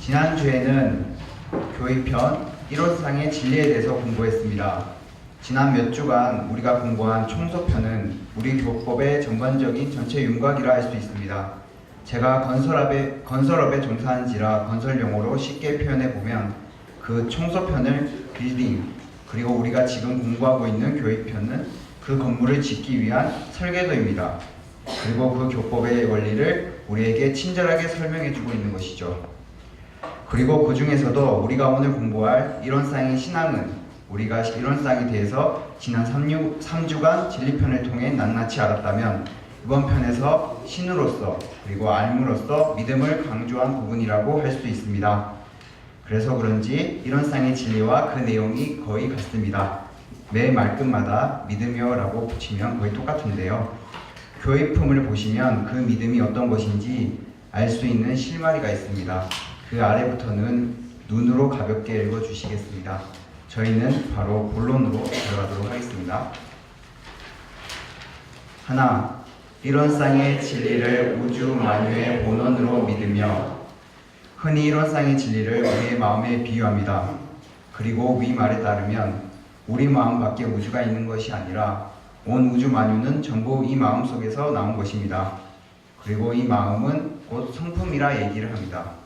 지난주에는 교의편 1호상의 진리에 대해서 공부했습니다. 지난 몇 주간 우리가 공부한 총소편은 우리 교법의 전반적인 전체 윤곽이라 할 수 있습니다. 제가 건설업에 종사한지라 건설용어로 쉽게 표현해보면 그 총소편을 빌딩, 그리고 우리가 지금 공부하고 있는 교의편은 그 건물을 짓기 위한 설계도입니다. 그리고 그 교법의 원리를 우리에게 친절하게 설명해주고 있는 것이죠. 그리고 그 중에서도 우리가 오늘 공부할 이론상의 신앙은 우리가 이론상에 대해서 지난 3주간 진리편을 통해 낱낱이 알았다면 이번 편에서 신으로서 그리고 알므로써 믿음을 강조한 부분이라고 할 수 있습니다. 그래서 그런지 이론상의 진리와 그 내용이 거의 같습니다. 매 말끝마다 믿음이여 라고 붙이면 거의 똑같은데요. 교의품을 보시면 그 믿음이 어떤 것인지 알 수 있는 실마리가 있습니다. 그 아래부터는 눈으로 가볍게 읽어주시겠습니다. 저희는 바로 본론으로 들어가도록 하겠습니다. 하나, 이론상의 진리를 우주 만유의 본원으로 믿으며. 흔히 이론상의 진리를 우리의 마음에 비유합니다. 그리고 위 말에 따르면 우리 마음 밖에 우주가 있는 것이 아니라 온 우주 만유는 전부 이 마음 속에서 나온 것입니다. 그리고 이 마음은 곧 성품이라 얘기를 합니다.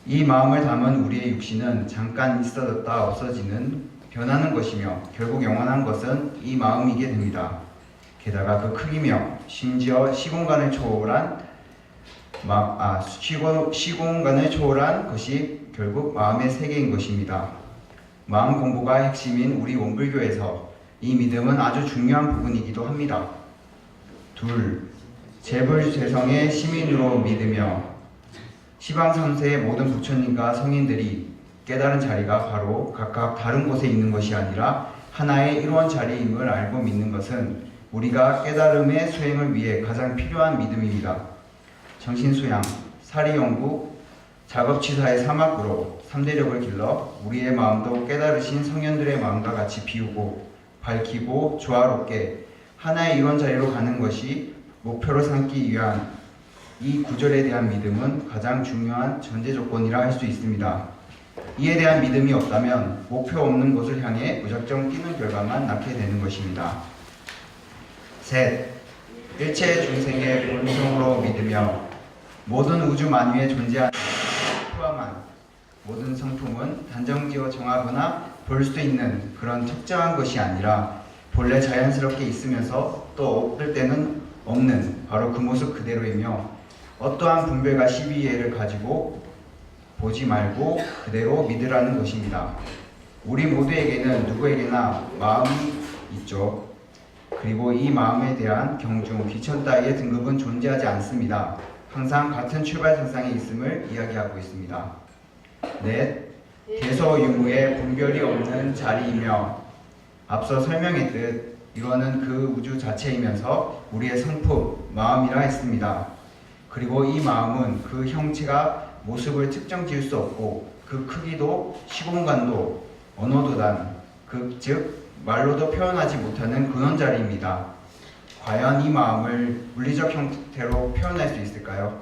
이 마음을 담은 우리의 육신은 잠깐 있어졌다 없어지는 변하는 것이며 결국 영원한 것은 이 마음이게 됩니다. 게다가 그 크기며 심지어 시공간을 초월한 것이 결국 마음의 세계인 것입니다. 마음 공부가 핵심인 우리 원불교에서 이 믿음은 아주 중요한 부분이기도 합니다. 둘, 재불재성의 시민으로 믿으며. 시방 3세의 모든 부처님과 성인들이 깨달은 자리가 바로 각각 다른 곳에 있는 것이 아니라 하나의 일원 자리임을 알고 믿는 것은 우리가 깨달음의 수행을 위해 가장 필요한 믿음입니다. 정신수양, 사리연구, 작업치사의 사막으로 3대력을 길러 우리의 마음도 깨달으신 성현들의 마음과 같이 비우고 밝히고 조화롭게 하나의 일원 자리로 가는 것이 목표로 삼기 위한 이 구절에 대한 믿음은 가장 중요한 전제 조건이라 할 수 있습니다. 이에 대한 믿음이 없다면 목표 없는 곳을 향해 무작정 뛰는 결과만 낳게 되는 것입니다. 셋, 일체 중생의 본성으로 믿으며. 모든 우주 만유에 존재하는 포함한 모든 성품은 단정지어 정하거나 볼 수 있는 그런 특정한 것이 아니라 본래 자연스럽게 있으면서 또 없을 때는 없는 바로 그 모습 그대로이며 어떠한 분별과 시비애를 가지고 보지 말고 그대로 믿으라는 것입니다. 우리 모두에게는 누구에게나 마음이 있죠. 그리고 이 마음에 대한 경중, 귀천 따위의 등급은 존재하지 않습니다. 항상 같은 출발선상에 있음을 이야기하고 있습니다. 넷, 개소유무의 분별이 없는 자리이며. 앞서 설명했듯 이거는 그 우주 자체이면서 우리의 성품, 마음이라 했습니다. 그리고 이 마음은 그 형체가 모습을 특정 지을 수 없고 그 크기도 시공간도 언어도 즉 말로도 표현하지 못하는 근원자리입니다. 과연 이 마음을 물리적 형태로 표현할 수 있을까요?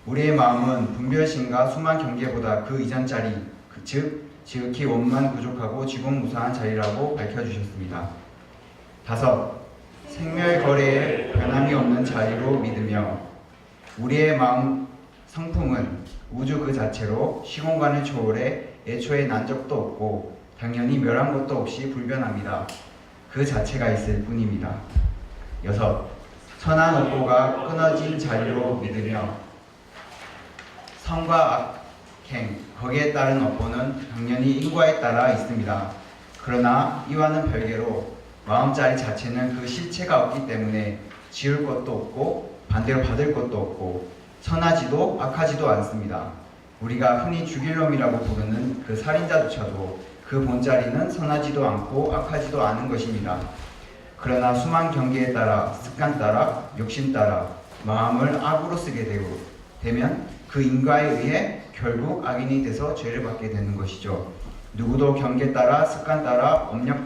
우리의 마음은 분별심과 수만 경계보다 그 이전 자리, 즉 지극히 원만 부족하고 지공무사한 자리라고 밝혀주셨습니다. 다섯, 생멸거래에 변함이 없는 자리로 믿으며. 우리의 마음 성품은 우주 그 자체로 시공간을 초월해 애초에 난 적도 없고 당연히 멸한 것도 없이 불변합니다. 그 자체가 있을 뿐입니다. 여섯, 선한 업보가 끊어진 자리로 믿으며. 선과 악행, 거기에 따른 업보는 당연히 인과에 따라 있습니다. 그러나 이와는 별개로 마음자리 자체는 그 실체가 없기 때문에 지을 것도 없고 반대로 받을 것도 없고 선하지도 악하지도 않습니다. 우리가 흔히 죽일 놈이라고 부르는 그 살인자조차도 그 본자리는 선하지도 않고 악하지도 않은 것입니다. 그러나 수만 경계에 따라 습관 따라 욕심 따라 마음을 악으로 쓰게 되면 그 인과에 의해 결국 악인이 돼서 죄를 받게 되는 것이죠. 누구도 경계 따라 습관 따라 업력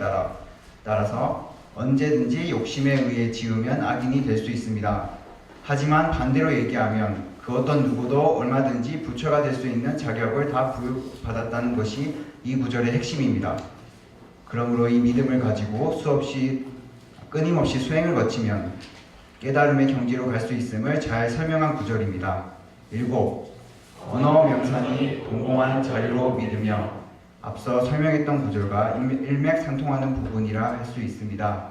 따라서 언제든지 욕심에 의해 지으면 악인이 될 수 있습니다. 하지만 반대로 얘기하면 그 어떤 누구도 얼마든지 부처가 될 수 있는 자격을 다 부여받았다는 것이 이 구절의 핵심입니다. 그러므로 이 믿음을 가지고 끊임없이 수행을 거치면 깨달음의 경지로 갈 수 있음을 잘 설명한 구절입니다. 7. 언어 명상이 공공한 자유로 믿으며 앞서 설명했던 구절과 일맥상통하는 부분이라 할 수 있습니다.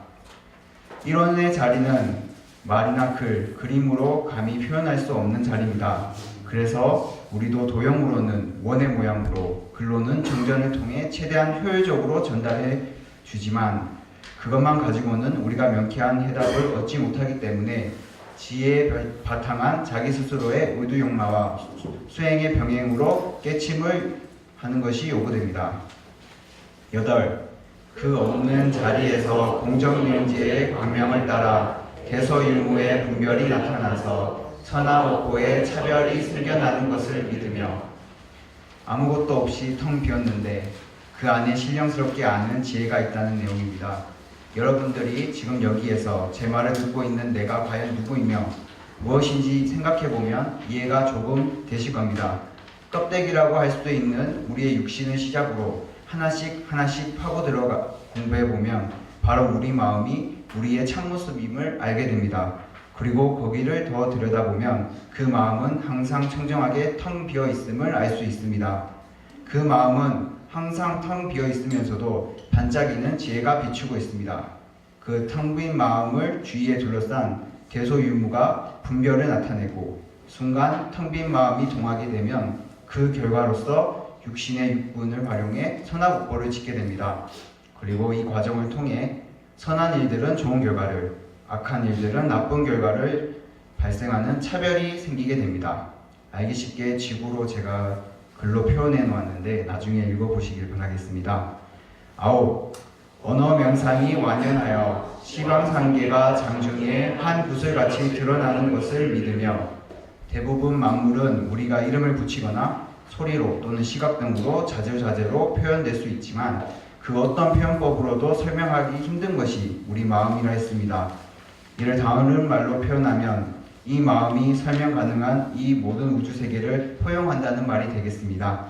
이론의 자리는 말이나 글, 그림으로 감히 표현할 수 없는 자리입니다. 그래서 우리도 도형으로는 원의 모양으로, 글로는 정전을 통해 최대한 효율적으로 전달해 주지만 그것만 가지고는 우리가 명쾌한 해답을 얻지 못하기 때문에 지혜에 바탕한 자기 스스로의 의두용마와 수행의 병행으로 깨침을 하는 것이 요구됩니다. 8. 그 없는 자리에서 공정명제의 광명을 따라 대서율무의 분별이 나타나서 천하옥고의 차별이 생겨나는 것을 믿으며 아무것도 없이 텅 비었는데 그 안에 신령스럽게 아는 지혜가 있다는 내용입니다. 여러분들이 지금 여기에서 제 말을 듣고 있는 내가 과연 누구이며 무엇인지 생각해보면 이해가 조금 되실 겁니다. 껍데기라고 할 수도 있는 우리의 육신을 시작으로 하나씩 파고 들어가 공부해보면 바로 우리 마음이 우리의 참모습임을 알게 됩니다. 그리고 거기를 더 들여다보면 그 마음은 항상 청정하게 텅 비어 있음을 알 수 있습니다. 그 마음은 항상 텅 비어 있으면서도 반짝이는 지혜가 비추고 있습니다. 그 텅 빈 마음을 주위에 둘러싼 대소유무가 분별을 나타내고 순간 텅 빈 마음이 동하게 되면 그 결과로서 육신의 육군을 활용해 선악옥보를 짓게 됩니다. 그리고 이 과정을 통해 선한 일들은 좋은 결과를, 악한 일들은 나쁜 결과를 발생하는 차별이 생기게 됩니다. 알기 쉽게 지구로 제가 글로 표현해 놓았는데 나중에 읽어보시길 바라겠습니다. 9. 언어 명상이 완연하여 시방상계가 장중에 한 구슬같이 드러나는 것을 믿으며 대부분 만물은 우리가 이름을 붙이거나 소리로 또는 시각 등으로 자주자재로 표현될 수 있지만 그 어떤 표현법으로도 설명하기 힘든 것이 우리 마음이라 했습니다. 이를 다른 말로 표현하면 이 마음이 설명 가능한 이 모든 우주세계를 포용한다는 말이 되겠습니다.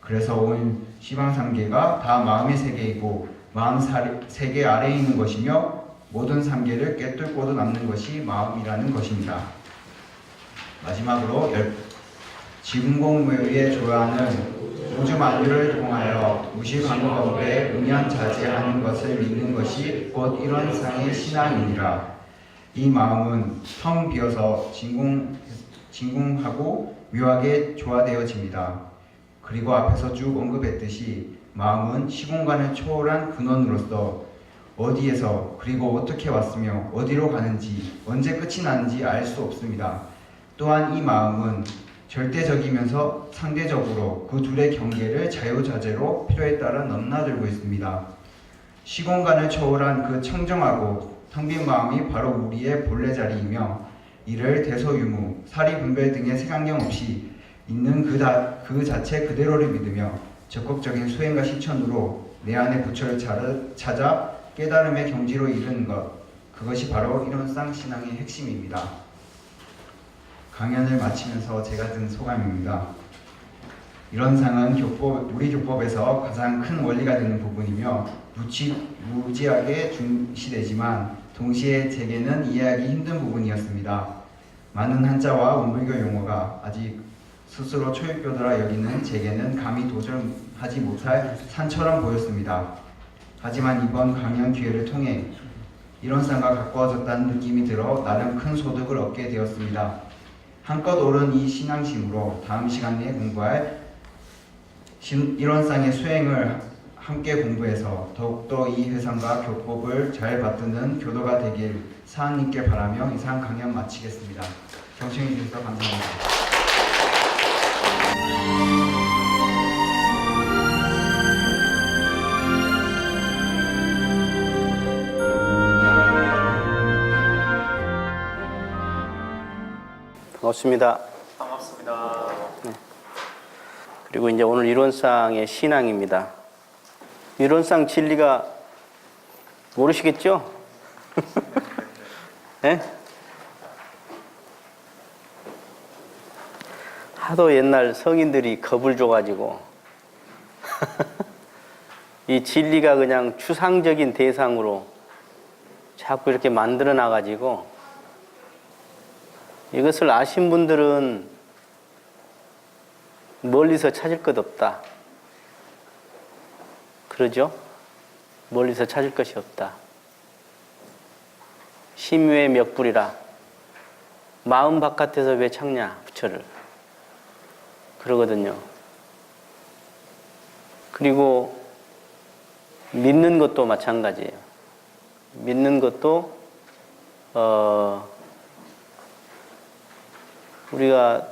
그래서 온 시방상계가 다 마음의 세계이고 마음 세계 아래에 있는 것이며 모든 상계를 꿰뚫고도 남는 것이 마음이라는 것입니다. 마지막으로 지금공무에 조화하는 우주 만유를 통하여 무시관법에 응연자제하는 것을 믿는 것이 곧 이론상의 신앙이니라. 이 마음은 텅 비어서 진궁하고 묘하게 조화되어집니다. 그리고 앞에서 쭉 언급했듯이 마음은 시공간을 초월한 근원으로서 어디에서 그리고 어떻게 왔으며 어디로 가는지 언제 끝이 나는지 알 수 없습니다. 또한 이 마음은 절대적이면서 상대적으로 그 둘의 경계를 자유자재로 필요에 따라 넘나들고 있습니다. 시공간을 초월한 그 청정하고 텅 빈 마음이 바로 우리의 본래 자리이며 이를 대소유무, 사리분별 등의 색안경 없이 있는 그 자체 그대로를 믿으며 적극적인 수행과 실천으로 내 안의 부처를 찾아 깨달음의 경지로 이르는 것, 그것이 바로 이론상 신앙의 핵심입니다. 강연을 마치면서 제가 든 소감입니다. 이론상은 우리 교법에서 가장 큰 원리가 되는 부분이며 무지하게 중시되지만 동시에 제게는 이해하기 힘든 부분이었습니다. 많은 한자와 원불교 용어가 아직 스스로 초입교도라 여기는 제게는 감히 도전하지 못할 산처럼 보였습니다. 하지만 이번 강연 기회를 통해 이론상과 가까워졌다는 느낌이 들어 나름 큰 소득을 얻게 되었습니다. 한껏 오른 이 신앙심으로 다음 시간 내에 공부할 이론상의 수행을 함께 공부해서 더욱더 이 회상과 교법을 잘 받드는 교도가 되길 사한님께 바라며 이상 강연 마치겠습니다. 경청해 주셔서 감사합니다. 반갑습니다. 반갑습니다. 네. 그리고 이제 오늘 이론상의 신앙입니다. 이론상 진리가 모르시겠죠? 네? 하도 옛날 성인들이 겁을 줘가지고 이 진리가 그냥 추상적인 대상으로 자꾸 이렇게 만들어 놔가지고 이것을 아신 분들은 멀리서 찾을 것 없다. 그러죠? 멀리서 찾을 것이 없다. 심유의 멱불이라. 마음 바깥에서 왜 찾냐, 부처를. 그러거든요. 그리고 믿는 것도 마찬가지예요. 믿는 것도 우리가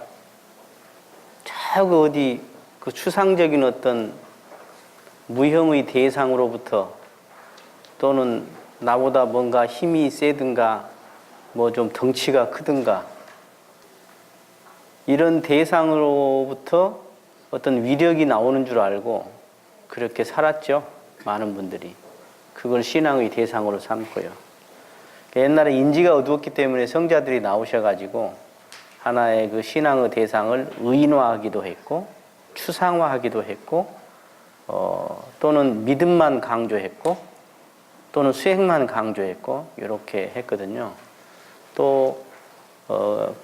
자꾸 어디 그 추상적인 어떤 무형의 대상으로부터 또는 나보다 뭔가 힘이 세든가 뭐 좀 덩치가 크든가 이런 대상으로부터 어떤 위력이 나오는 줄 알고 그렇게 살았죠. 많은 분들이. 그걸 신앙의 대상으로 삼고요. 옛날에 인지가 어두웠기 때문에 성자들이 나오셔가지고 하나의 그 신앙의 대상을 의인화하기도 했고 추상화하기도 했고 또는 믿음만 강조했고 또는 수행만 강조했고 이렇게 했거든요. 또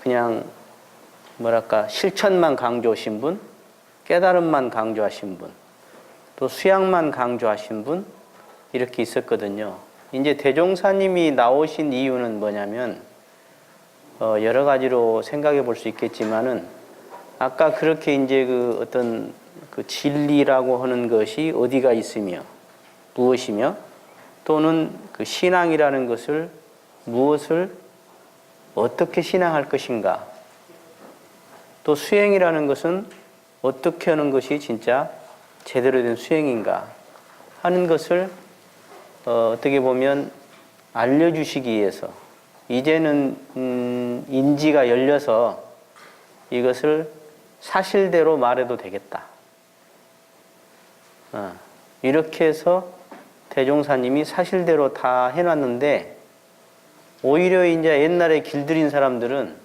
그냥 뭐랄까 실천만 강조하신 분, 깨달음만 강조하신 분, 또 수양만 강조하신 분 이렇게 있었거든요. 이제 대종사님이 나오신 이유는 뭐냐면 여러 가지로 생각해 볼 수 있겠지만은 아까 그렇게 이제 그 어떤 그 진리라고 하는 것이 어디가 있으며 무엇이며 또는 그 신앙이라는 것을 무엇을 어떻게 신앙할 것인가 또 수행이라는 것은 어떻게 하는 것이 진짜 제대로 된 수행인가 하는 것을 어떻게 보면 알려주시기 위해서 이제는 인지가 열려서 이것을 사실대로 말해도 되겠다. 이렇게 해서 대종사님이 사실대로 다 해놨는데 오히려 이제 옛날에 길들인 사람들은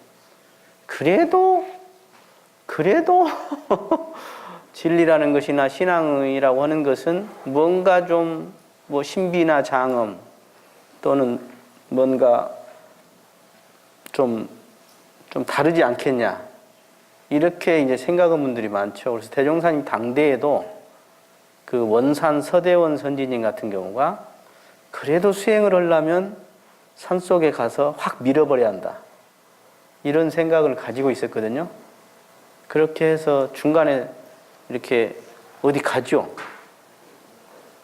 그래도 진리라는 것이나 신앙이라고 하는 것은 뭔가 좀 뭐 신비나 장엄 또는 뭔가 좀 다르지 않겠냐 이렇게 이제 생각하는 분들이 많죠. 그래서 대종사님 당대에도 그 원산 서대원 선지님 같은 경우가 그래도 수행을 하려면 산속에 가서 확 밀어버려야 한다. 이런 생각을 가지고 있었거든요. 그렇게 해서 중간에 이렇게 어디 가죠.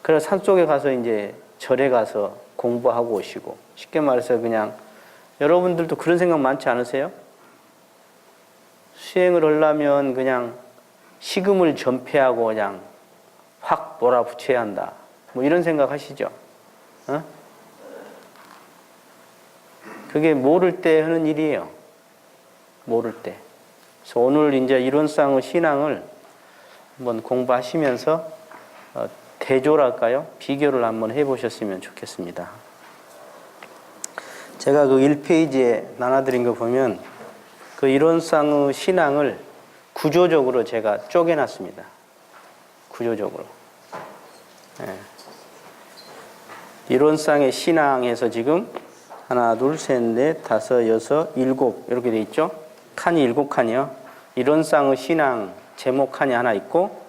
그래서 산속에 가서 이제 절에 가서 공부하고 오시고 쉽게 말해서 그냥 여러분들도 그런 생각 많지 않으세요? 수행을 하려면 그냥 식음을 전폐하고 그냥 확 몰아붙여야 한다. 뭐 이런 생각 하시죠? 그게 모를 때 하는 일이에요. 모를 때. 그래서 오늘 이제 이론상의 신앙을 한번 공부하시면서 대조랄까요? 비교를 한번 해보셨으면 좋겠습니다. 제가 그 1페이지에 나눠드린 거 보면 그 이론상의 신앙을 구조적으로 제가 쪼개놨습니다. 구조적으로. 네. 이론상의 신앙에서 지금 하나, 둘, 셋, 넷, 다섯, 여섯, 일곱 이렇게 돼 있죠. 칸이 7칸이요. 이론상의 신앙 제목 칸이 하나 있고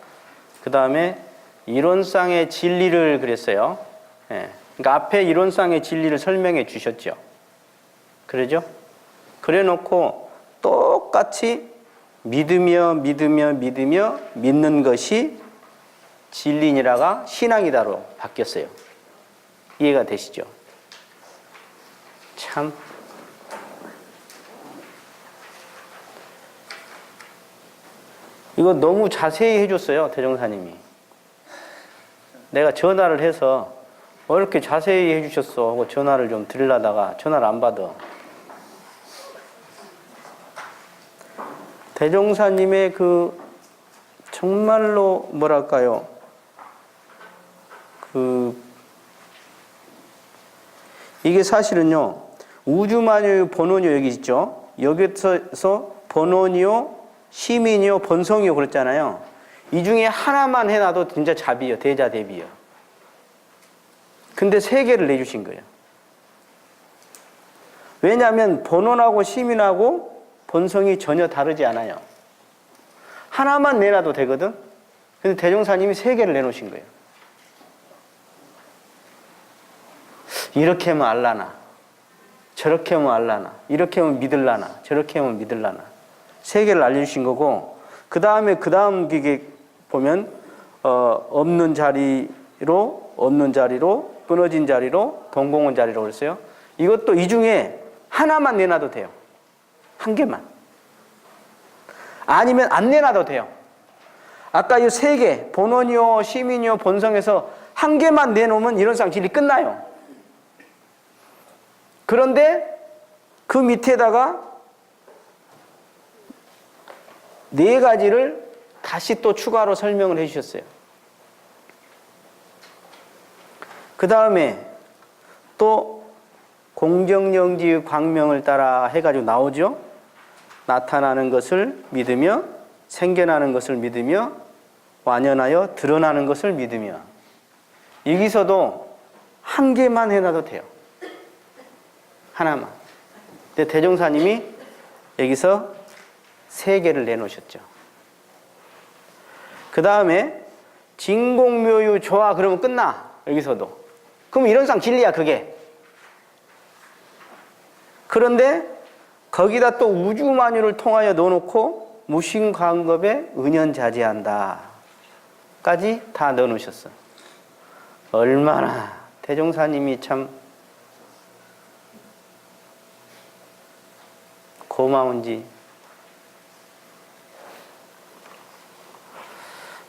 그 다음에 이론상의 진리를 그랬어요. 예. 그러니까 앞에 이론상의 진리를 설명해 주셨죠. 그러죠? 그래 놓고 똑같이 믿으며 믿는 것이 진리니라가 신앙이다로 바뀌었어요. 이해가 되시죠? 참 이거 너무 자세히 해줬어요. 대종사님이. 내가 전화를 해서 왜 이렇게 자세히 해주셨어 하고 전화를 좀 드리려다가 전화를 안 받아. 대종사님의 그 정말로 뭐랄까요 이게 사실은요 우주만유의 본원이요 여기 있죠. 여기서 본원이요 시민이요, 본성이요 그랬잖아요. 이 중에 하나만 해놔도 진짜 자비요, 대자대비요. 근데 세 개를 내주신 거예요. 왜냐하면 본원하고 시민하고 본성이 전혀 다르지 않아요. 하나만 내놔도 되거든. 근데 대종사님이 세 개를 내놓으신 거예요. 이렇게 하면 알라나, 저렇게 하면 알라나, 이렇게 하면 믿을라나, 저렇게 하면 믿을라나. 세 개를 알려주신 거고, 그 다음에 기계 보면 없는 자리로, 끊어진 자리로, 동공한 자리로 그랬어요. 이것도 이 중에 하나만 내놔도 돼요. 한 개만. 아니면 안 내놔도 돼요. 아까 이 세 개, 본원이요, 시민이요, 본성에서 한 개만 내놓으면 이론상 진리 끝나요. 그런데 그 밑에다가 네 가지를 다시 또 추가로 설명을 해 주셨어요. 그 다음에 또 공정영지의 광명을 따라 해가지고 나오죠. 나타나는 것을 믿으며, 생겨나는 것을 믿으며, 완연하여 드러나는 것을 믿으며. 여기서도 한 개만 해놔도 돼요. 하나만. 근데 대종사님이 여기서 세 개를 내놓으셨죠. 그 다음에 진공묘유 조화 그러면 끝나. 여기서도. 그럼 이론상 진리야 그게. 그런데 거기다 또 우주만유를 통하여 넣어놓고 무신광겁에 은연자재한다 까지 다 넣어놓으셨어. 얼마나 대종사님이 참 고마운지.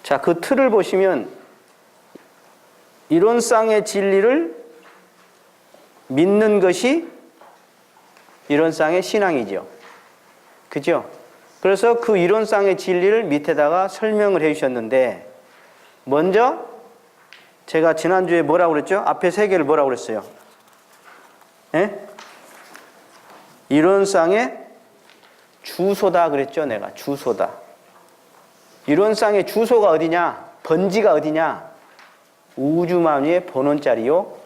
자, 그 틀을 보시면 이론상의 진리를 믿는 것이 이론상의 신앙이죠. 그죠? 그래서 그 이론상의 진리를 밑에다가 설명을 해 주셨는데, 먼저 제가 지난주에 뭐라고 그랬죠? 앞에 세 개를 뭐라고 그랬어요? 예? 이론상의 주소다 그랬죠, 내가. 주소다. 이론상의 주소가 어디냐? 번지가 어디냐? 우주만유의 본원자리요,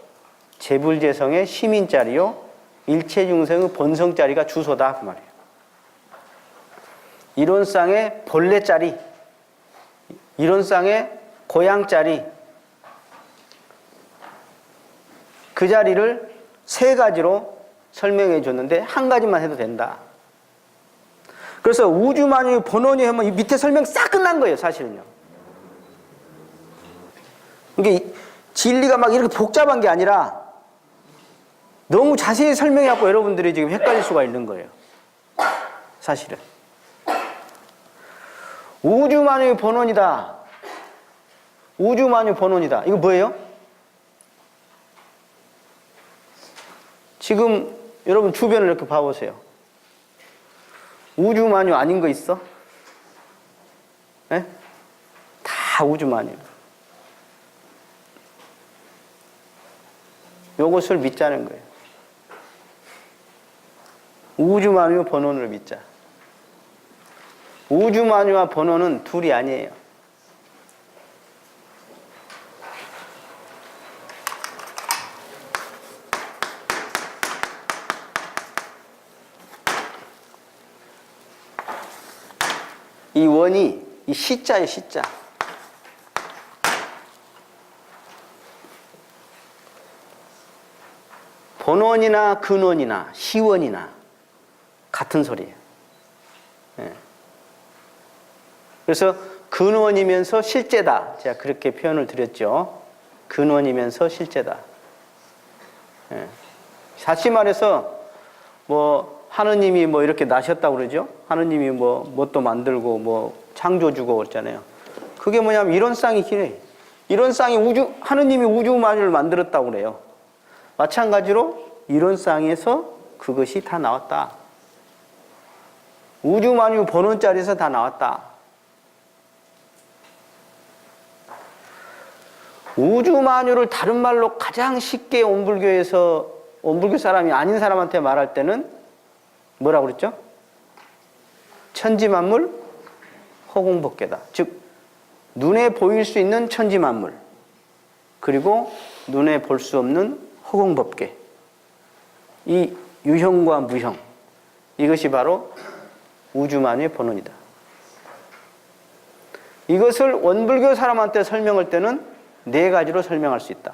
재불재성의 시민자리요, 일체중생의 본성자리가 주소다 그 말이에요. 이론상의 본래자리, 이론상의 고향자리, 그 자리를 세 가지로 설명해 줬는데 한 가지만 해도 된다. 그래서 우주만유의 본원이 하면 이 밑에 설명 싹 끝난 거예요, 사실은요. 이게 진리가 막 이렇게 복잡한 게 아니라 너무 자세히 설명해갖고 여러분들이 지금 헷갈릴 수가 있는 거예요, 사실은. 우주만유의 본원이다. 우주만유 본원이다. 이거 뭐예요? 지금 여러분 주변을 이렇게 봐보세요. 우주만유 아닌 거 있어? 네? 다 우주만유. 요것을 믿자는 거예요. 우주만유 본원을 믿자. 우주만유와 본원은 둘이 아니에요. 이 원이 이 시자예요, 시자. 본원이나 근원이나 시원이나 같은 소리예요. 예. 그래서 근원이면서 실제다. 제가 그렇게 표현을 드렸죠. 근원이면서 실제다. 예. 다시 말해서 뭐 하느님이 뭐 이렇게 나셨다고 그러죠. 하느님이 뭣도 만들고 뭐 창조주고 그랬잖아요. 그게 뭐냐면 이론상이 길해. 이론상이 하느님이 우주만유를 만들었다고 그래요. 마찬가지로 이론상에서 그것이 다 나왔다. 우주만유 본원자리에서 다 나왔다. 우주만유를 다른 말로 가장 쉽게 온불교에서 온불교 사람이 아닌 사람한테 말할 때는 뭐라고 그랬죠? 천지만물 허공법계다. 즉 눈에 보일 수 있는 천지만물, 그리고 눈에 볼 수 없는 허공법계, 이 유형과 무형, 이것이 바로 우주만유의 본원이다. 이것을 원불교 사람한테 설명할 때는 네 가지로 설명할 수 있다.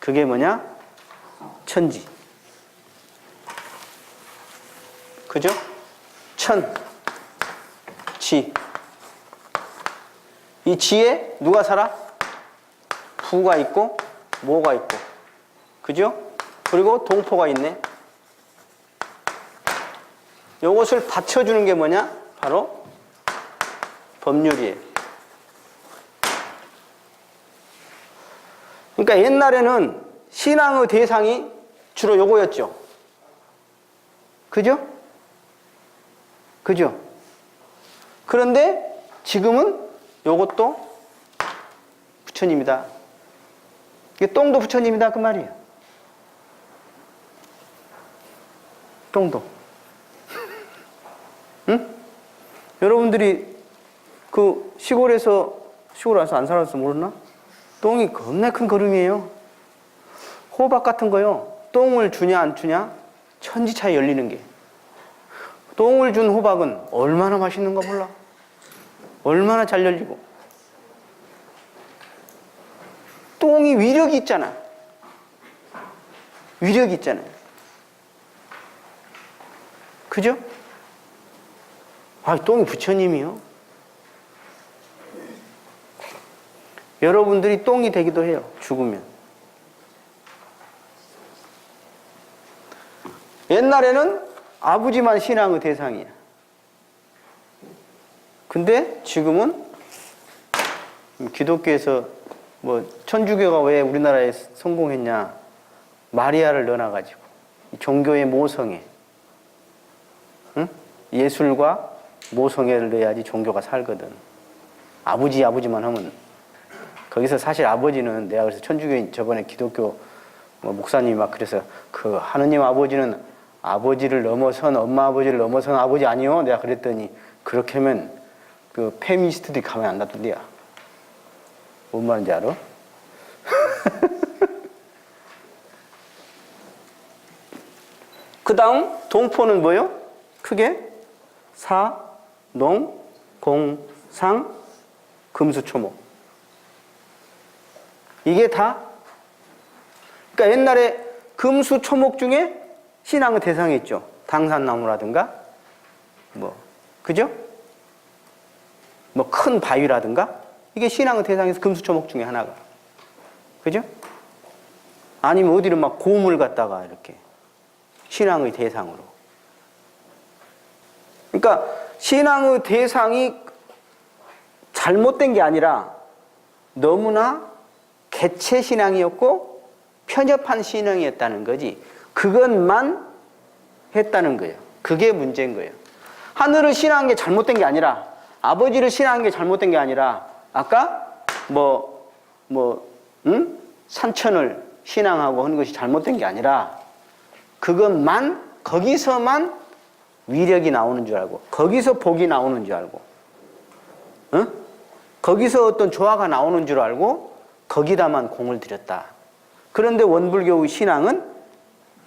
그게 뭐냐? 천지. 그죠? 천, 지. 이 지에 누가 살아? 부가 있고 모가 있고, 그죠? 그리고 동포가 있네. 요것을 받쳐주는 게 뭐냐? 바로 법률이에요. 그러니까 옛날에는 신앙의 대상이 주로 요거였죠. 그죠? 그죠? 그런데 지금은 요것도 부처님이다. 이게 똥도 부처님이다 그 말이에요. 똥도. 응? 여러분들이 그 시골 와서 안 살아서 모르나? 똥이 겁나 큰 거름이에요. 호박 같은 거요. 똥을 주냐 안 주냐? 천지 차이 열리는 게. 똥을 준 호박은 얼마나 맛있는가 몰라. 얼마나 잘 열리고. 똥이 위력이 있잖아. 위력이 있잖아요. 그죠? 아, 똥이 부처님이요. 여러분들이 똥이 되기도 해요. 죽으면. 옛날에는 아버지만 신앙의 대상이야. 근데 지금은 기독교에서 뭐 천주교가 왜 우리나라에 성공했냐? 마리아를 넣어놔가지고 종교의 모성애, 응? 예술과 모성애를 넣어야지 종교가 살거든. 아버지만 하면. 거기서 사실 아버지는 내가 그래서 천주교인 저번에 기독교 목사님이 막 그래서 그 하느님 아버지는 아버지를 넘어선 엄마 아버지를 넘어선 아버지 아니요? 내가 그랬더니 그렇게 하면 그 페미니스트들이 가만 안 놔둔대야. 뭔 말인지 알아? 그 다음 동포는 뭐요? 크게 사, 농, 공, 상, 금수, 초목. 이게 다, 그러니까 옛날에 금수, 초목 중에 신앙의 대상이 있죠. 당산나무라든가, 그죠? 큰 바위라든가, 이게 신앙의 대상에서 금수, 초목 중에 하나가. 그죠? 아니면 어디를 막 고음을 갖다가 이렇게 신앙의 대상으로. 그러니까 신앙의 대상이 잘못된 게 아니라 너무나 개체 신앙이었고 편협한 신앙이었다는 거지. 그것만 했다는 거예요. 그게 문제인 거예요. 하늘을 신앙한 게 잘못된 게 아니라, 아버지를 신앙한 게 잘못된 게 아니라, 아까 산천을 신앙하고 하는 것이 잘못된 게 아니라, 그것만, 거기서만 위력이 나오는 줄 알고, 거기서 복이 나오는 줄 알고, 응? 거기서 어떤 조화가 나오는 줄 알고 거기다만 공을 들였다. 그런데 원불교의 신앙은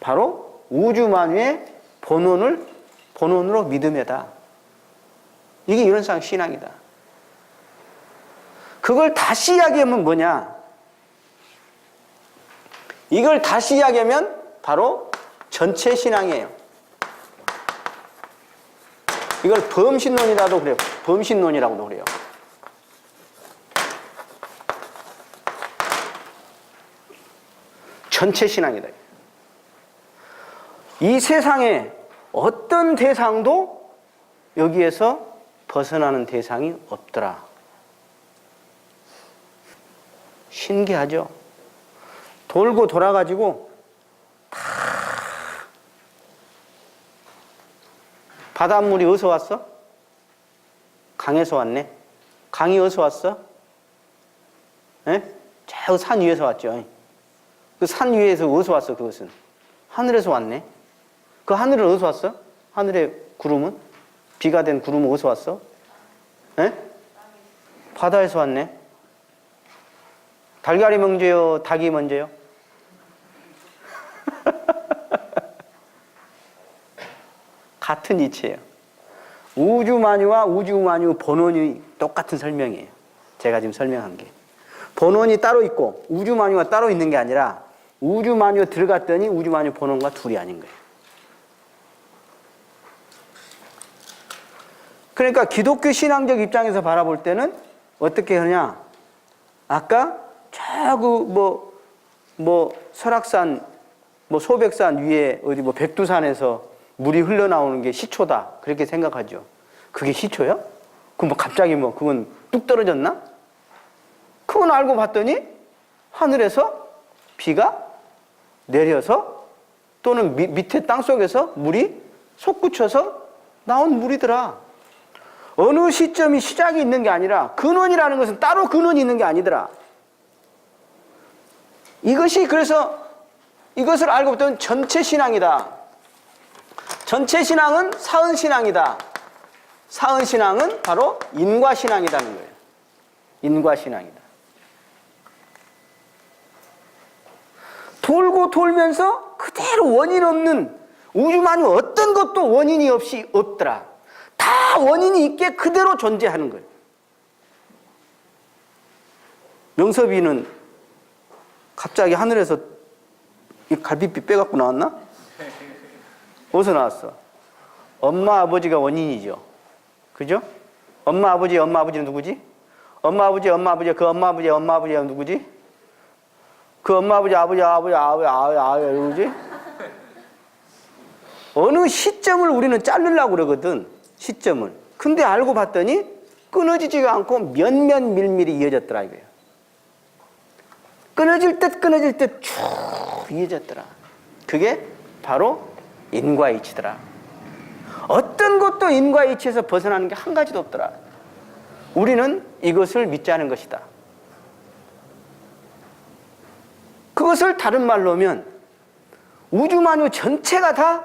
바로 우주만유의 본원으로 믿음에다. 이게 이론상 신앙이다. 그걸 다시 이야기하면 뭐냐? 이걸 다시 이야기하면 바로 전체 신앙이에요. 이걸 범신론이라도 그래요. 범신론이라고도 그래요. 전체 신앙이다. 이 세상에 어떤 대상도 여기에서 벗어나는 대상이 없더라. 신기하죠? 돌고 돌아가지고 다 바닷물이 어디서 왔어? 강에서 왔네. 강이 어디서 왔어? 에? 저 산 위에서 왔죠. 그 산 위에서 어디서 왔어? 그것은 하늘에서 왔네. 그 하늘은 어디서 왔어? 하늘의 구름은? 비가 된 구름은 어디서 왔어? 에? 바다에서 왔네. 달걀이 먼저요, 닭이 먼저요? 같은 이치예요. 우주만유와 우주만유 본원이 똑같은 설명이에요. 제가 지금 설명한 게. 본원이 따로 있고 우주만유가 따로 있는 게 아니라 우주만유 들어갔더니 우주만유 본원과 둘이 아닌 거예요. 그러니까 기독교 신앙적 입장에서 바라볼 때는 어떻게 하냐? 아까 저그 설악산 소백산 위에 어디 백두산에서 물이 흘러나오는 게 시초다 그렇게 생각하죠. 그게 시초요? 그럼 갑자기 그건 뚝 떨어졌나? 그건 알고 봤더니 하늘에서 비가 내려서 또는 밑에 땅속에서 물이 솟구쳐서 나온 물이더라. 어느 시점이 시작이 있는 게 아니라 근원이라는 것은 따로 근원이 있는 게 아니더라. 그래서 이것을 알고 봤더니 전체 신앙이다. 전체 신앙은 사은신앙이다. 사은신앙은 바로 인과신앙이라는 거예요. 인과신앙이다. 돌고 돌면서 그대로 원인 없는 우주만유 어떤 것도 원인이 없이 없더라. 다 원인이 있게 그대로 존재하는 거예요. 명섭이는 갑자기 하늘에서 이 갈비뼈 빼갖고 나왔나? 어디서 나왔어? 엄마 아버지가 원인이죠. 그죠? 엄마 아버지는 누구지? 엄마 아버지 그 엄마 아버지가 누구지? 그 엄마 아버지 누구지? 어느 시점을 우리는 자르려고 그러거든. 시점을. 근데 알고 봤더니 끊어지지가 않고 몇몇 밀밀이 이어졌더라 이거예요. 끊어질 듯 쭉 이어졌더라. 그게 바로 인과이치더라. 어떤 것도 인과이치에서 벗어나는 게 한 가지도 없더라. 우리는 이것을 믿지 않은 것이다. 그것을 다른 말로 하면 우주만유 전체가 다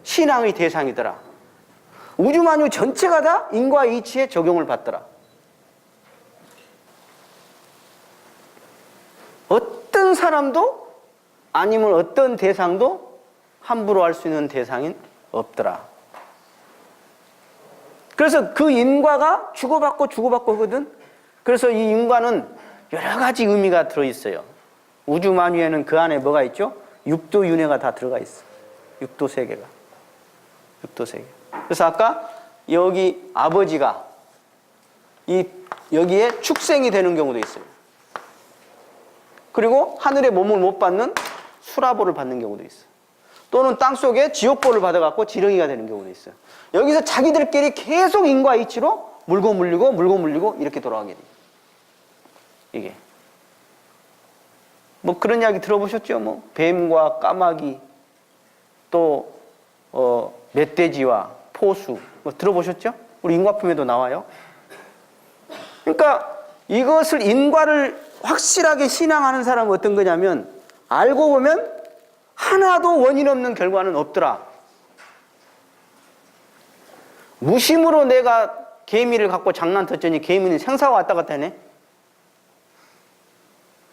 신앙의 대상이더라. 우주만유 전체가 다 인과이치에 적용을 받더라. 어떤 사람도 아니면 어떤 대상도 함부로 할 수 있는 대상인 없더라. 그래서 그 인과가 주고받고 하거든. 그래서 이 인과는 여러 가지 의미가 들어있어요. 우주만유에는 그 안에 뭐가 있죠? 육도윤회가 다 들어가 있어. 육도세계가. 육도세계. 그래서 아까 여기 아버지가 여기에 축생이 되는 경우도 있어요. 그리고 하늘의 몸을 못 받는 수라보를 받는 경우도 있어요. 또는 땅속에 지옥보를 받아갖고 지렁이가 되는 경우도 있어요. 여기서 자기들끼리 계속 인과이치로 물고 물리고 이렇게 돌아가게 돼요. 이게. 그런 이야기 들어보셨죠? 뱀과 까마귀, 또, 멧돼지와 포수, 들어보셨죠? 우리 인과품에도 나와요. 그러니까 이것을 인과를 확실하게 신앙하는 사람은 어떤 거냐면 알고 보면 하나도 원인 없는 결과는 없더라. 무심으로 내가 개미를 갖고 장난쳤더니 개미는 생사가 왔다 갔다 하네.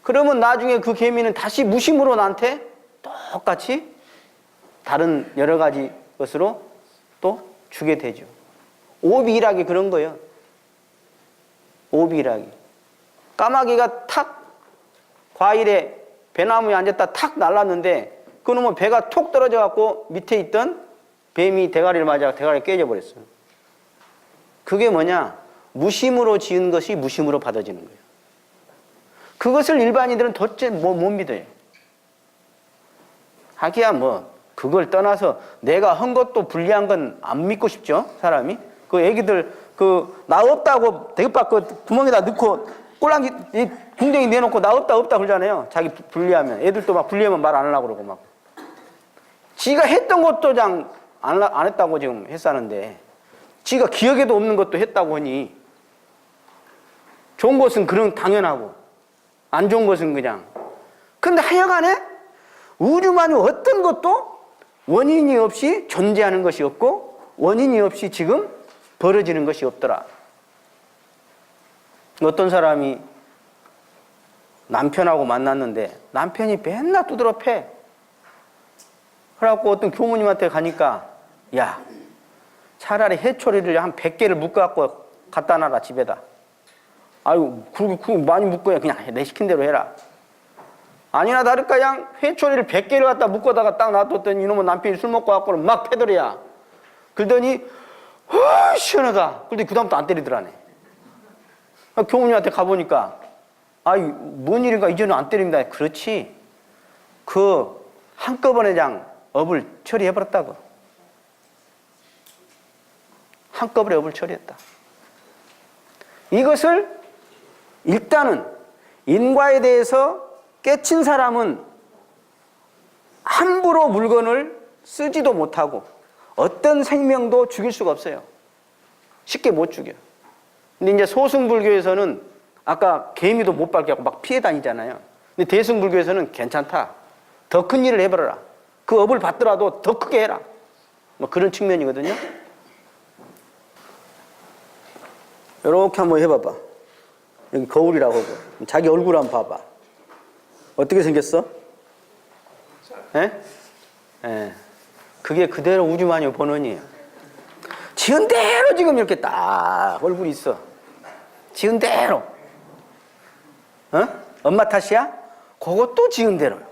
그러면 나중에 그 개미는 다시 무심으로 나한테 똑같이 다른 여러 가지 것으로 또 주게 되죠. 오비일하기 그런 거예요. 오비일하기. 까마귀가 탁 과일에 배나무에 앉았다 탁 날랐는데 그놈은 배가 톡 떨어져 갖고 밑에 있던 뱀이 대가리를 맞아 대가리를 깨져버렸어요. 그게 뭐냐? 무심으로 지은 것이 무심으로 받아지는 거예요. 그것을 일반인들은 도대체 못 믿어요. 하기야 그걸 떠나서 내가 한 것도 불리한 건 안 믿고 싶죠, 사람이. 그 애기들 나 없다고 대급박 구멍에다 넣고 꼴랑이 궁뎅이 내놓고 나 없다 그러잖아요. 자기 불리하면. 애들도 막 불리하면 말 안 하려고 그러고 막. 지가 했던 것도 그냥 안 했다고 지금 했었는데 지가 기억에도 없는 것도 했다고 하니 좋은 것은 그런 당연하고 안 좋은 것은 그냥. 근데 하여간에 우주만유 어떤 것도 원인이 없이 존재하는 것이 없고 원인이 없이 지금 벌어지는 것이 없더라. 어떤 사람이 남편하고 만났는데 남편이 맨날 두드러 패. 그래갖고 어떤 교무님한테 가니까 야, 차라리 해초리를 한 100개를 묶어갖고 갖다 놔라 집에다. 아유, 그거 많이 묶어야 그냥 내 시킨 대로 해라. 아니나 다를까 그냥 회초리를 100개를 갖다 묶어다가 딱 놔뒀더니 이놈은 남편이 술 먹고 갖고 막 패더래야. 그러더니 시원하다. 그런데 그 다음부터 안 때리더라네. 교무님한테 가보니까 아이 뭔 일인가 이제는 안 때립니다. 그렇지. 그 한꺼번에 그냥 업을 처리해버렸다고. 한꺼번에 업을 처리했다. 이것을 일단은 인과에 대해서 깨친 사람은 함부로 물건을 쓰지도 못하고 어떤 생명도 죽일 수가 없어요. 쉽게 못 죽여. 근데 이제 소승불교에서는 아까 개미도 못 밟게 하고 막 피해 다니잖아요. 근데 대승불교에서는 괜찮다. 더 큰 일을 해버려라. 그 업을 받더라도 더 크게 해라. 뭐 그런 측면이거든요. 이렇게 한번 해봐봐. 여기 거울이라고 하고 자기 얼굴 한번 봐봐. 어떻게 생겼어? 예? 예. 그게 그대로 우주마녀 본원이에요. 지은 대로 지금 이렇게 딱 얼굴이 있어. 지은 대로. 어? 엄마 탓이야? 그것도 지은 대로요.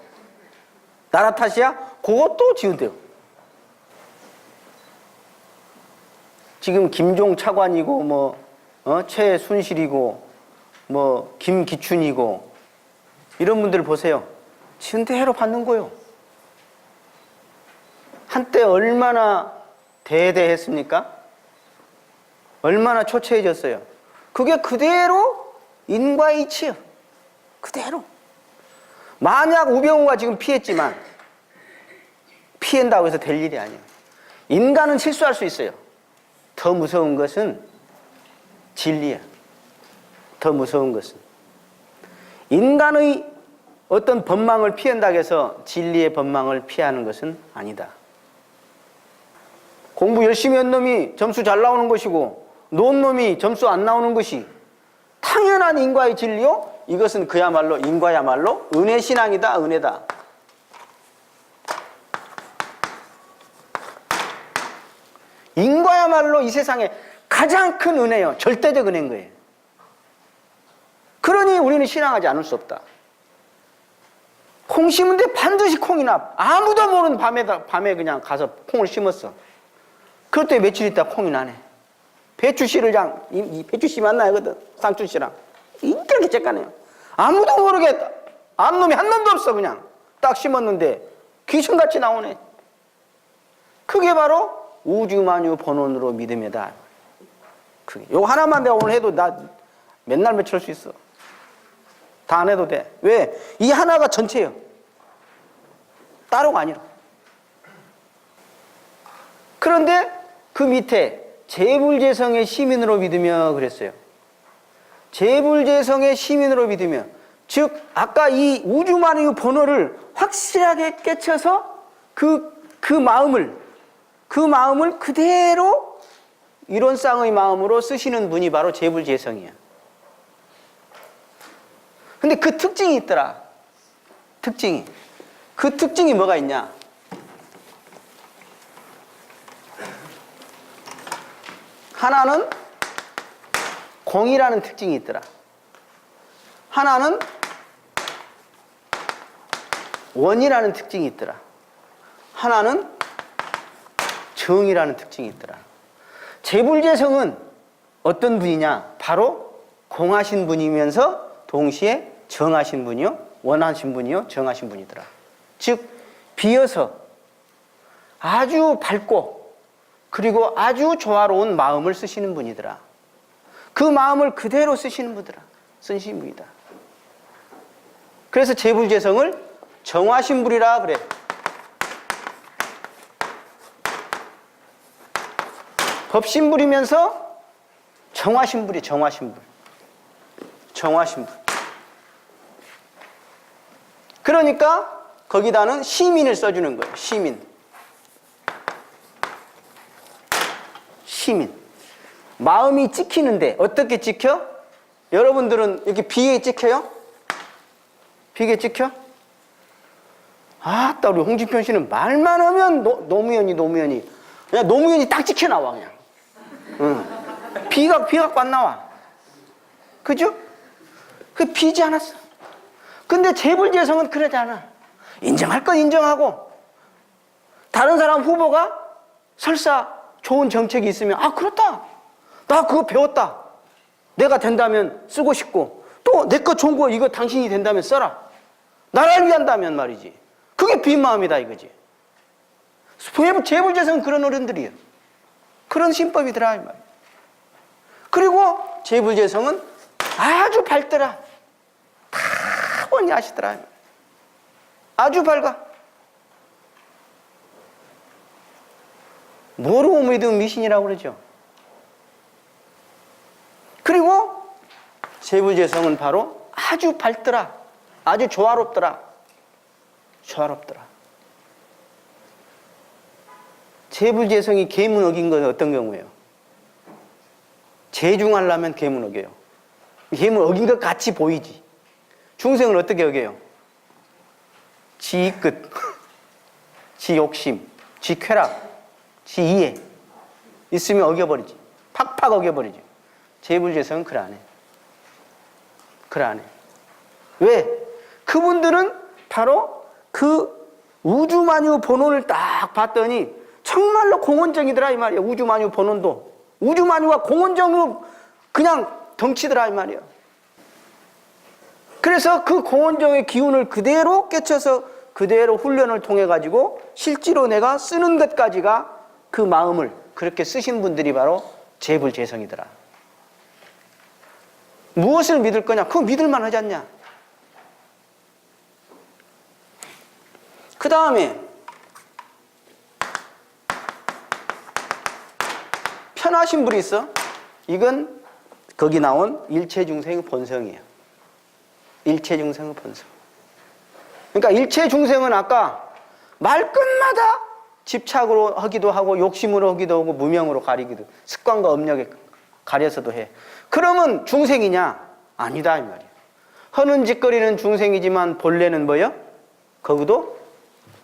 나라 탓이야? 그것도 지은 대로. 지금 김종 차관이고 뭐 최순실이고 뭐 김기춘이고 이런 분들 보세요. 지은 대로 받는 거요. 한때 얼마나 대대했습니까? 얼마나 초췌해졌어요. 그게 그대로 인과의 이치요. 그대로. 만약 우병우가 지금 피했지만 피한다고 해서 될 일이 아니에요. 인간은 실수할 수 있어요. 더 무서운 것은 진리야. 더 무서운 것은 인간의 어떤 법망을 피한다고 해서 진리의 법망을 피하는 것은 아니다. 공부 열심히 한 놈이 점수 잘 나오는 것이고 논 놈이 점수 안 나오는 것이 당연한 인과의 진리요? 이것은 그야말로 인과야말로 은혜신앙이다. 은혜다. 인과야말로 이 세상에 가장 큰 은혜요. 절대적 은혜인 거예요. 그러니 우리는 신앙하지 않을 수 없다. 콩 심은데 반드시 콩이 나. 아무도 모르는 밤에 그냥 가서 콩을 심었어. 그랬더니 며칠 있다 콩이 나네. 배추씨를 그냥, 이 배추씨 만나야 하거든. 쌍추씨랑. 이렇게 쬐까네요. 아무도 모르게 암놈이 한 놈도 없어. 그냥 딱 심었는데 귀신같이 나오네. 그게 바로 우주만유 본원으로 믿음이다. 그게 요거 하나만 내가 오늘 해도 나 맨날 며칠 할 수 있어. 다 안 해도 돼. 왜? 이 하나가 전체예요. 따로가 아니라. 그런데 그 밑에 재불재성의 시민으로 믿으며 그랬어요. 재불재성의 시민으로 믿으며, 즉 아까 이 우주만유 본원을 확실하게 깨쳐서 그 마음을 그대로 이론상의 마음으로 쓰시는 분이 바로 재불재성이야. 근데 그 특징이 있더라. 특징이. 그 특징이 뭐가 있냐? 하나는 공이라는 특징이 있더라. 하나는 원이라는 특징이 있더라. 하나는 정이라는 특징이 있더라. 재불재성은 어떤 분이냐? 바로 공하신 분이면서 동시에 정하신 분이요, 원하신 분이요, 정하신 분이더라. 즉 비어서 아주 밝고 그리고 아주 조화로운 마음을 쓰시는 분이더라. 그 마음을 그대로 쓰시는 분이다. 그래서 재불재성을 정화신불이라 그래. 법신불이면서 정화신불이 정화신불. 그러니까 거기다는 시민을 써주는 거예요. 시민. 마음이 찍히는데 어떻게 찍혀? 여러분들은 이렇게 비에 찍혀요? 비에 찍혀? 아따, 우리 홍진편 씨는 말만 하면 노무현이. 그냥 노무현이 딱 찍혀 나와, 그냥. 응. 비각 안 나와. 그죠? 그 비지 않았어. 근데 재벌재성은 그러지 않아. 인정할 건 인정하고, 다른 사람 후보가 설사 좋은 정책이 있으면, 아, 그렇다. 나 그거 배웠다. 내가 된다면 쓰고 싶고, 또 내 거 좋은 거 이거 당신이 된다면 써라. 나라를 위한다면 말이지. 그게 빈 마음이다 이거지. 재벌재성은 그런 어른들이에요. 그런 신법이더라 이 말이에요. 그리고 재벌재성은 아주 밝더라. 타고니 아시더라. 아주 밝아. 모르고 믿으면 미신이라고 그러죠. 그리고 재불재성은 바로 아주 밝더라. 아주 조화롭더라. 재불재성이 계문 어긴 건 어떤 경우예요? 재중하려면 계문 어겨요. 계문 어긴 것 같이 보이지. 중생은 어떻게 어겨요? 지 이끝, 지 욕심, 지 쾌락, 지 이해 있으면 어겨버리지. 팍팍 어겨버리지. 재불재성은 그래 안 해. 그래 안 해. 왜? 그분들은 바로 그 우주만유 본원을 딱 봤더니 정말로 공원정이더라 이 말이야. 우주만유 본원도. 우주만유가 공원정으로 그냥 덩치더라 이 말이야. 그래서 그 공원정의 기운을 그대로 깨쳐서 그대로 훈련을 통해 가지고 실제로 내가 쓰는 것까지가 그 마음을 그렇게 쓰신 분들이 바로 재불재성이더라. 무엇을 믿을 거냐? 그거 믿을만 하지 않냐? 그 다음에 편하신 분이 있어. 이건 거기 나온 일체중생의 본성이에요. 일체중생의 본성. 그러니까 일체중생은 아까 말끝마다 집착으로 하기도 하고 욕심으로 하기도 하고 무명으로 가리기도, 습관과 업력에 가려서도 해. 그러면 중생이냐? 아니다 이 말이에요. 허는 짓거리는 중생이지만 본래는 뭐요? 거기도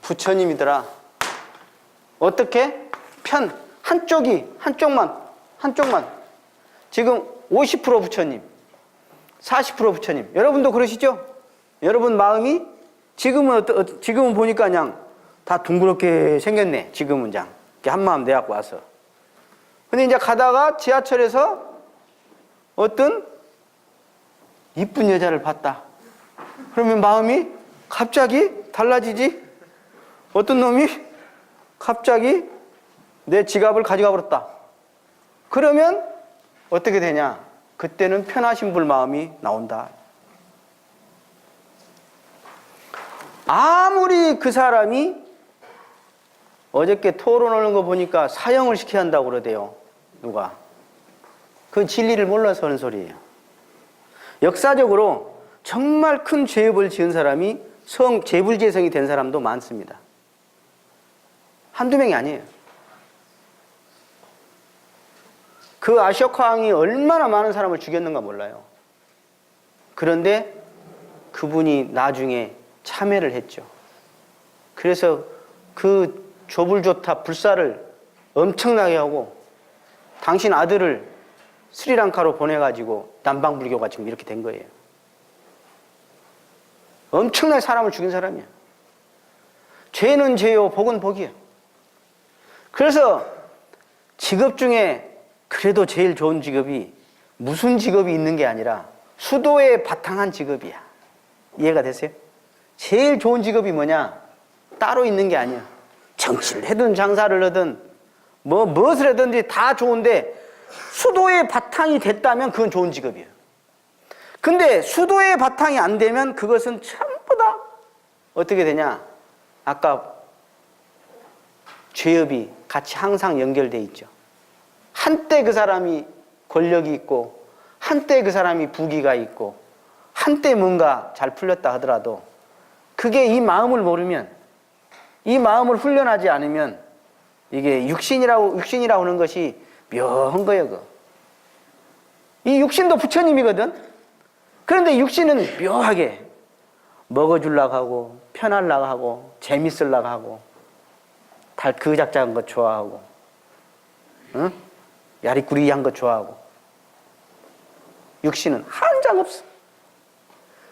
부처님이더라. 어떻게? 한쪽만 지금 50% 부처님, 40% 부처님. 여러분도 그러시죠? 여러분 마음이 지금은 보니까 그냥 다 둥그렇게 생겼네. 지금은 그냥 이렇게 한마음 내갖고 와서. 근데 이제 가다가 지하철에서 어떤 이쁜 여자를 봤다. 그러면 마음이 갑자기 달라지지? 어떤 놈이 갑자기 내 지갑을 가져가 버렸다. 그러면 어떻게 되냐? 그때는 편하신 분 마음이 나온다. 아무리 그 사람이 어저께 토론하는 거 보니까 사형을 시켜야 한다고 그러대요. 누가? 그 진리를 몰라서 하는 소리예요. 역사적으로 정말 큰 죄업을 지은 사람이 재불재성이 된 사람도 많습니다. 한두 명이 아니에요. 그 아쇼카 왕이 얼마나 많은 사람을 죽였는가 몰라요. 그런데 그분이 나중에 참회를 했죠. 그래서 그 조불조타 불사를 엄청나게 하고 당신 아들을 스리랑카로 보내가지고 남방불교가 지금 이렇게 된 거예요. 엄청나게 사람을 죽인 사람이야. 죄는 죄요, 복은 복이야. 그래서 직업 중에 그래도 제일 좋은 직업이 무슨 직업이 있는 게 아니라 수도에 바탕한 직업이야. 이해가 되세요? 제일 좋은 직업이 뭐냐? 따로 있는 게 아니야. 정치를 하든 장사를 하든 무엇을 하든지 다 좋은데 수도의 바탕이 됐다면 그건 좋은 직업이에요. 근데 수도의 바탕이 안 되면 그것은 전부 다 어떻게 되냐? 아까 죄업이 같이 항상 연결돼 있죠. 한때 그 사람이 권력이 있고 한때 그 사람이 부귀가 있고 한때 뭔가 잘 풀렸다 하더라도 그게 이 마음을 모르면, 이 마음을 훈련하지 않으면 이게 육신이라고 하는 것이 묘한 거예요. 이 육신도 부처님이거든. 그런데 육신은 묘하게 먹어주려고 하고 편하려고 하고 재밌으려고 하고 달그작작한 거 좋아하고 응? 야리꾸리한 거 좋아하고 육신은 한 장 없어.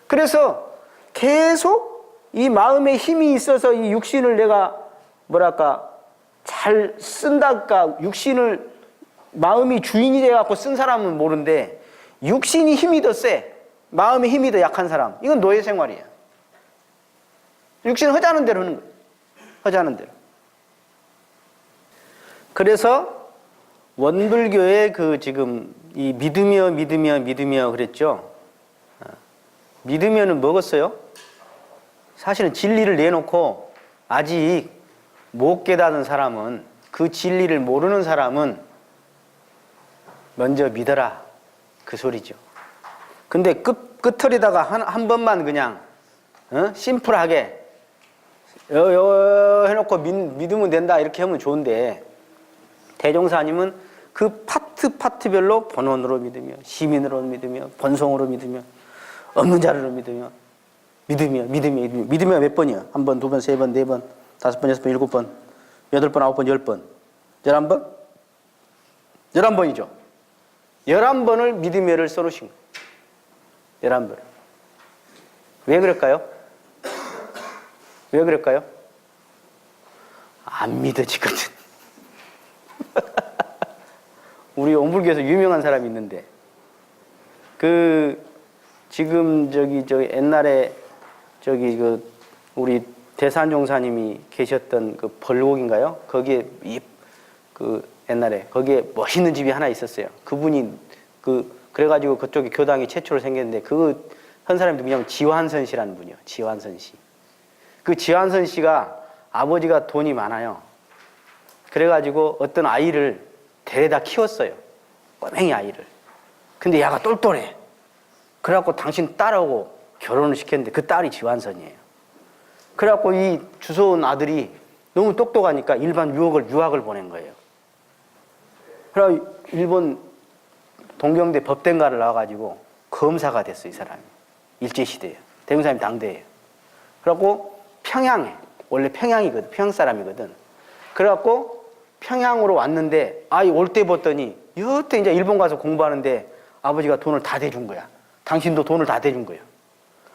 그래서 계속 이 마음에 힘이 있어서 이 육신을 내가 뭐랄까 잘 쓴달까 육신을 마음이 주인이 돼갖고 쓴 사람은 모르는데 육신이 힘이 더 세. 마음의 힘이 더 약한 사람. 이건 노예 생활이야. 육신은 허자는 대로 하는 거야. 허자는 대로. 그래서 원불교의 그 지금 이 믿으며 그랬죠. 믿으면은 먹었어요. 사실은 진리를 내놓고 아직 못 깨닫는 사람은 그 진리를 모르는 사람은 먼저 믿어라 그 소리죠. 근데 끝털이다가 한 번만 그냥 심플하게 해놓고 믿으면 된다 이렇게 하면 좋은데 대종사님은 그 파트별로 본원으로 믿으며 시민으로 믿으며 본성으로 믿으며 없는 자료로 믿으며 믿으며 몇 번이요? 한 번, 두 번, 세 번, 네 번, 다섯 번, 여섯 번, 일곱 번, 여덟 번, 아홉 번, 열 번, 11번? 11번이죠. 11번을 믿으며를 써놓으신 거예요. 11번. 왜 그럴까요? 왜 그럴까요? 안 믿어지거든. 우리 온불교에서 유명한 사람이 있는데 지금 저기 옛날에 우리 대산종사님이 계셨던 그 벌곡인가요? 거기에 옛날에 거기에 멋있는 집이 하나 있었어요. 그분이 그래가지고 그쪽에 교당이 최초로 생겼는데 한 사람이 누구냐면 지환선 씨라는 분이요. 지환선 씨. 그 지환선 씨가 아버지가 돈이 많아요. 그래가지고 어떤 아이를 데려다 키웠어요. 꼬맹이 아이를. 근데 얘가 똘똘해. 그래갖고 당신 딸하고 결혼을 시켰는데 그 딸이 지환선이에요. 그래갖고 이 주워온 아들이 너무 똑똑하니까 일반 유학을 보낸 거예요. 그래 일본 동경대 법대인가를 나와가지고 검사가 됐어요. 이 사람이. 일제시대예요. 대웅사님 당대예요. 그래갖고 평양에 원래 평양이거든. 평양 사람이거든. 그래갖고 평양으로 왔는데 올 때 봤더니 여태 이제 일본 가서 공부하는데 아버지가 돈을 다 대준 거야. 당신도 돈을 다 대준 거야.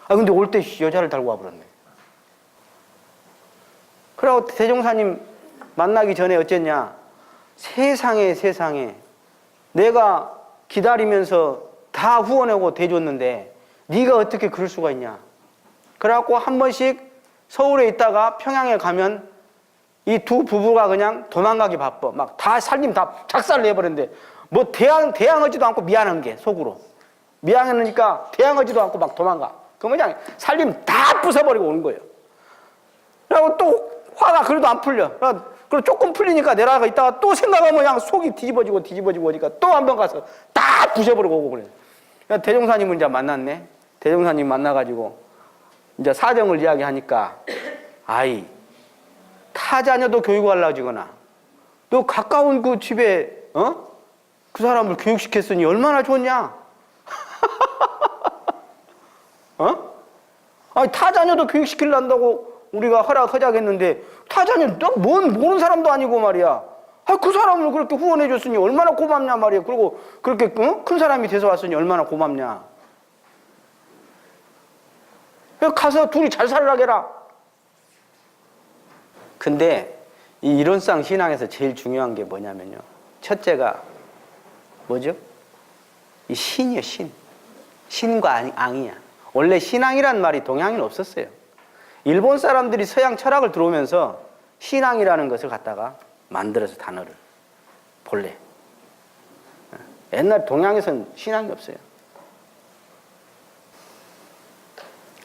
근데 올 때 여자를 달고 와버렸네. 그래갖고 대종사님 만나기 전에 어쨌냐. 세상에 내가 기다리면서 다 후원하고 대줬는데 네가 어떻게 그럴 수가 있냐. 그래갖고 한 번씩 서울에 있다가 평양에 가면 이 두 부부가 그냥 도망가기 바빠. 막 다 살림 다 작살을 내버렸는데 뭐 대항하지도 않고 미안한 게 속으로. 미안하니까 대항하지도 않고 막 도망가. 그러면 그냥 살림 다 부숴버리고 오는 거예요. 그리고 또 화가 그래도 안 풀려. 그리고 조금 풀리니까 내려가 있다가 또 생각하면 그냥 속이 뒤집어지고 오니까 또 한 번 가서 다 부셔버리고 오고 그래. 대종사님을 이제 만났네. 대종사님 만나가지고 이제 사정을 이야기하니까 타 자녀도 교육을 하려고 지거나 너 가까운 그 집에 그 사람을 교육시켰으니 얼마나 좋냐? 타 자녀도 교육시키려고 우리가 허락하자겠는데 타 자녀 너 모르는 사람도 아니고 말이야. 그 사람을 그렇게 후원해줬으니 얼마나 고맙냐 말이야. 그리고 그렇게 큰 사람이 돼서 왔으니 얼마나 고맙냐. 가서 둘이 잘 살라고 해라. 근데 이 이론상 신앙에서 제일 중요한 게 뭐냐면요. 첫째가 뭐죠? 이 신이요, 신. 신과 앙이야. 원래 신앙이란 말이 동양에는 없었어요. 일본 사람들이 서양 철학을 들어오면서 신앙이라는 것을 갖다가 만들어서 단어를 본래. 옛날 동양에서는 신앙이 없어요.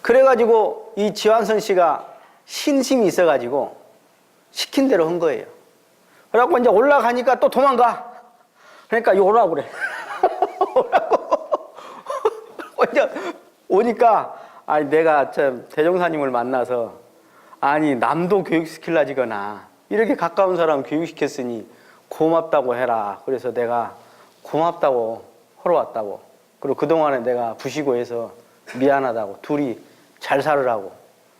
그래가지고 이 지환선 씨가 신심이 있어가지고 시킨 대로 한 거예요. 그래갖고 이제 올라가니까 또 도망가. 그러니까 오라고 그래. 오라고. 이제 오니까 내가 참 대종사님을 만나서 남도 교육시키려지거나 이렇게 가까운 사람 교육시켰으니 고맙다고 해라. 그래서 내가 고맙다고 하러 왔다고. 그리고 그동안에 내가 부시고 해서 미안하다고, 둘이 잘 살으라고.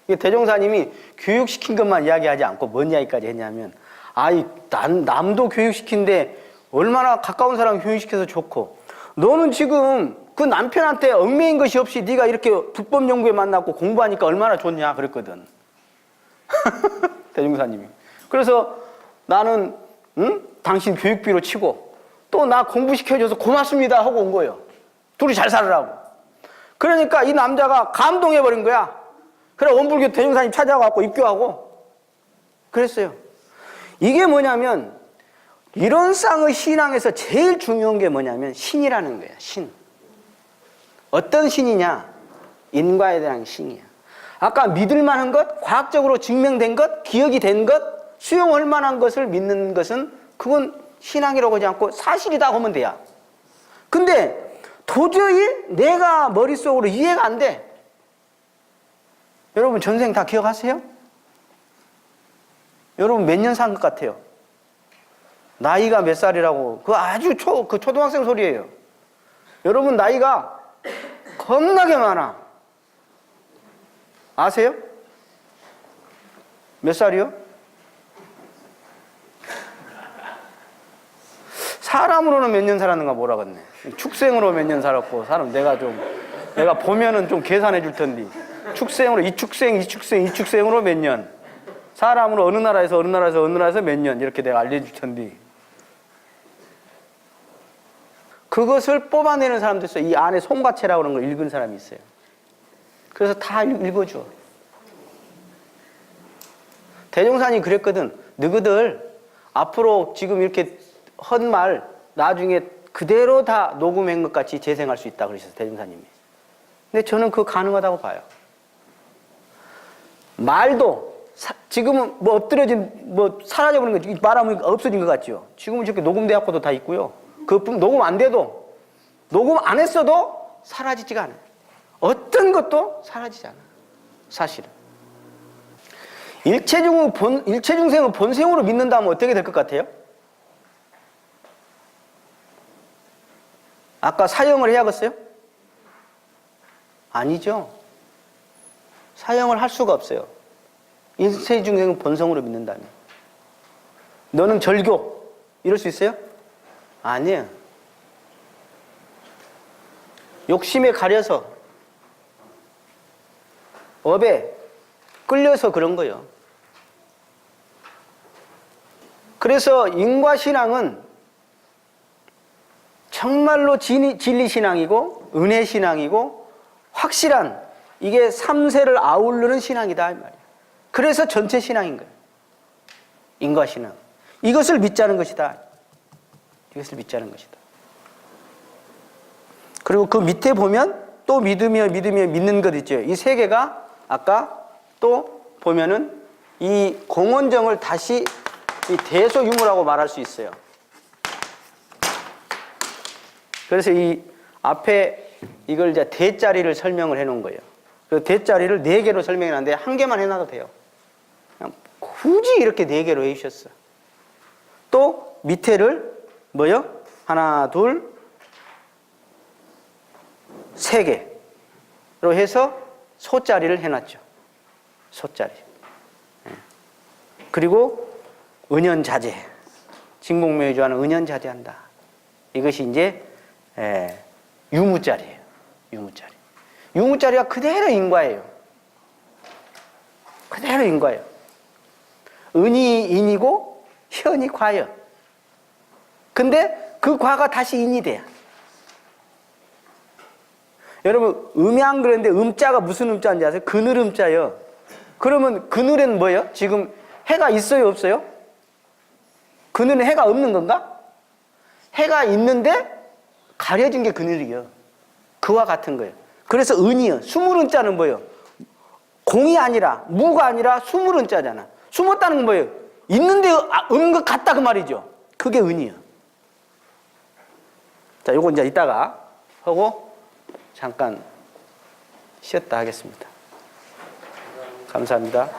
이게 대종사님이 교육시킨 것만 이야기하지 않고 뭔 이야기까지 했냐면, 아이, 남도 교육시킨데 얼마나 가까운 사람 교육시켜서 좋고, 너는 지금 그 남편한테 얽매인 것이 없이 네가 이렇게 불법 연구에 만났고 공부하니까 얼마나 좋냐 그랬거든. 대종사님이. 그래서 나는 당신 교육비로 치고 또 나 공부시켜줘서 고맙습니다 하고 온 거예요. 둘이 잘 살으라고. 그러니까 이 남자가 감동해버린 거야. 그래 원불교 대종사님 찾아가고 입교하고 그랬어요. 이게 뭐냐면 이런 쌍의 신앙에서 제일 중요한 게 뭐냐면 신이라는 거야. 신. 어떤 신이냐? 인과에 대한 신이야. 아까 믿을 만한 것, 과학적으로 증명된 것, 기억이 된 것, 수용할 만한 것을 믿는 것은 그건 신앙이라고 하지 않고 사실이다 하면 돼요. 근데 도저히 내가 머릿속으로 이해가 안 돼. 여러분 전생 다 기억하세요? 여러분 몇 년 산 것 같아요? 나이가 몇 살이라고 그 아주 초등학생 소리예요. 여러분 나이가 겁나게 많아. 아세요? 몇 살이요? 사람으로는 몇 년 살았는가 모르겠네. 축생으로 몇 년 살았고 사람 내가 보면은 좀 계산해 줄 텐데 축생으로 이 축생으로 몇 년, 사람으로 어느 나라에서 몇 년 이렇게 내가 알려줄 텐데 그것을 뽑아내는 사람도 있어요. 이 안에 송가체라고 그러는 걸 읽은 사람이 있어요. 그래서 다 읽어줘. 대종사님이 그랬거든. 너희들 앞으로 지금 이렇게 한 말 나중에 그대로 다 녹음한 것 같이 재생할 수 있다 그러셨어요. 대종사님이. 근데 저는 그거 가능하다고 봐요. 말도 지금은 뭐 엎드려진 뭐 사라져버린 거 말하면 없어진 것 같죠. 지금은 저렇게 녹음돼갖고도 다 있고요. 그것뿐 녹음 안 돼도 녹음 안 했어도 사라지지가 않아요. 어떤 것도 사라지지 않아요. 사실은. 일체중생을 본생으로 믿는다면 어떻게 될 것 같아요? 아까 사형을 해야겠어요? 아니죠. 사형을 할 수가 없어요. 일체중생을 본성으로 믿는다면. 너는 절교 이럴 수 있어요? 아니에요. 욕심에 가려서 업에 끌려서 그런 거예요. 그래서 인과신앙은 정말로 진리신앙이고 은혜신앙이고 확실한 이게 3세를 아우르는 신앙이다 이 말이에요. 그래서 전체 신앙인 거예요. 인과신앙. 이것을 믿자는 것이다. 이것을 믿자는 것이다. 그리고 그 밑에 보면 또 믿으며 믿는 것 있죠. 이 세 개가 아까 또 보면은 이 공원정을 다시 이 대소유무라고 말할 수 있어요. 그래서 이 앞에 이걸 이제 대자리를 설명을 해 놓은 거예요. 그 대자리를 4개로 설명해 놨는데 1개만 해놔도 돼요. 그냥 굳이 이렇게 4개로 해 주셨어. 또 밑에를 뭐요? 하나, 둘, 3개로 해서 소자리를 해놨죠. 소자리. 그리고 은연자제. 진공명의주하는 은연자제한다. 이것이 이제 유무자리예요. 유무자리. 유무자리가 그대로 인과예요. 그대로 인과예요. 은이 인이고 현이 과예요. 근데 그 과가 다시 인이 돼요. 여러분 음양 그랬는데 음자가 무슨 음자인지 아세요? 그늘 음자예요. 그러면 그늘엔 뭐예요? 지금 해가 있어요 없어요? 그늘은 해가 없는 건가? 해가 있는데 가려진 게 그늘이에요. 그와 같은 거예요. 그래서 은이요. 수물은자는 뭐예요? 공이 아니라 무가 아니라 수물은자잖아. 숨었다는 건 뭐예요? 있는데 없는 것 같다 그 말이죠. 그게 은이에요. 자, 요거 이제 이따가 하고 잠깐 쉬었다 하겠습니다. 감사합니다.